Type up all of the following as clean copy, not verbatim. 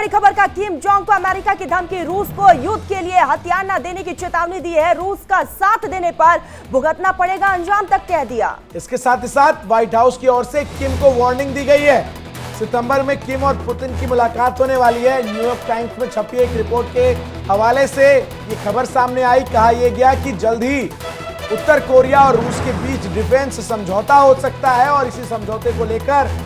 बड़ी खबर का किम जोंग को अमेरिका की धमकी, रूस को युद्ध के लिए हथियार न देने की चेतावनी दी है। रूस का साथ देने पर भुगतना पड़ेगा अंजाम तक कह दिया। इसके साथ ही साथ व्हाइट हाउस की ओर से किम को वार्निंग दी गई है। सितंबर में किम और पुतिन की मुलाकात होने वाली है। न्यूयॉर्क टाइम्स में छपी एक रिपोर्ट के हवाले से ये खबर सामने आई। कहा यह गया कि जल्द ही उत्तर कोरिया और रूस के बीच डिफेंस समझौता हो सकता है और इसी समझौते को लेकर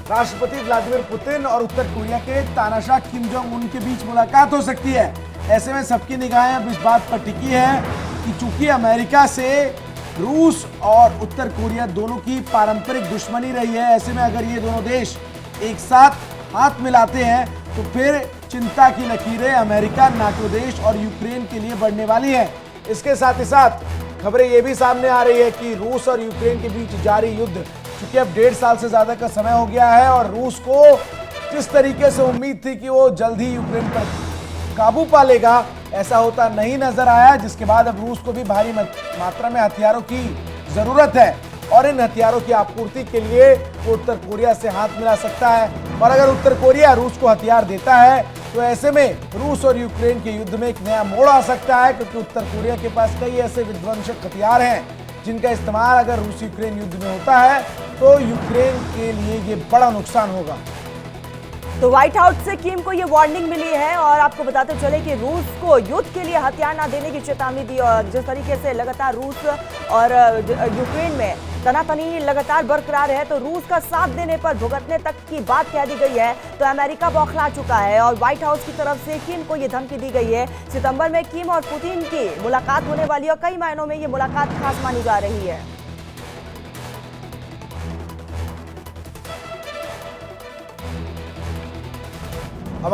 राष्ट्रपति व्लादिमीर पुतिन और उत्तर कोरिया के तानाशाह किम जोंग उन के बीच मुलाकात हो सकती है। ऐसे में सबकी निगाहें अब इस बात पर टिकी है कि चूंकि अमेरिका से रूस और उत्तर कोरिया दोनों की पारंपरिक दुश्मनी रही है, ऐसे में अगर ये दोनों देश एक साथ हाथ मिलाते हैं तो फिर चिंता की लकीरें अमेरिका, नाटो देश और यूक्रेन के लिए बढ़ने वाली है। इसके साथ ही साथ खबरें ये भी सामने आ रही है कि रूस और यूक्रेन के बीच जारी युद्ध चूंकि अब 1.5 साल से ज्यादा का समय हो गया है और रूस को जिस तरीके से उम्मीद थी कि वो जल्द ही यूक्रेन पर काबू पा लेगा, ऐसा होता नहीं नजर आया, जिसके बाद अब रूस को भी भारी मात्रा में हथियारों की जरूरत है और इन हथियारों की आपूर्ति के लिए वो उत्तर कोरिया से हाथ मिला सकता है। और अगर उत्तर कोरिया रूस को हथियार देता है तो ऐसे में रूस और यूक्रेन के युद्ध में एक नया मोड़ आ सकता है, क्योंकि उत्तर कोरिया के पास कई ऐसे विध्वंसक हथियार हैं जिनका इस्तेमाल अगर रूस यूक्रेन युद्ध में होता है तो यूक्रेन के लिए ये बड़ा नुकसान होगा। तो व्हाइट हाउस से किम को ये वार्निंग मिली है और आपको बताते चले कि रूस को युद्ध के लिए हथियार न देने की चेतावनी दी और जिस तरीके से लगातार रूस और यूक्रेन में तनातनी लगातार बरकरार है, तो रूस का साथ देने पर भुगतने तक की बात कह दी गई है। तो अमेरिका बौखला चुका है और व्हाइट हाउस की तरफ से किम को ये धमकी दी गई है। सितंबर में किम और पुतिन की मुलाकात होने वाली है और कई मायनों में ये मुलाकात खास मानी जा रही है।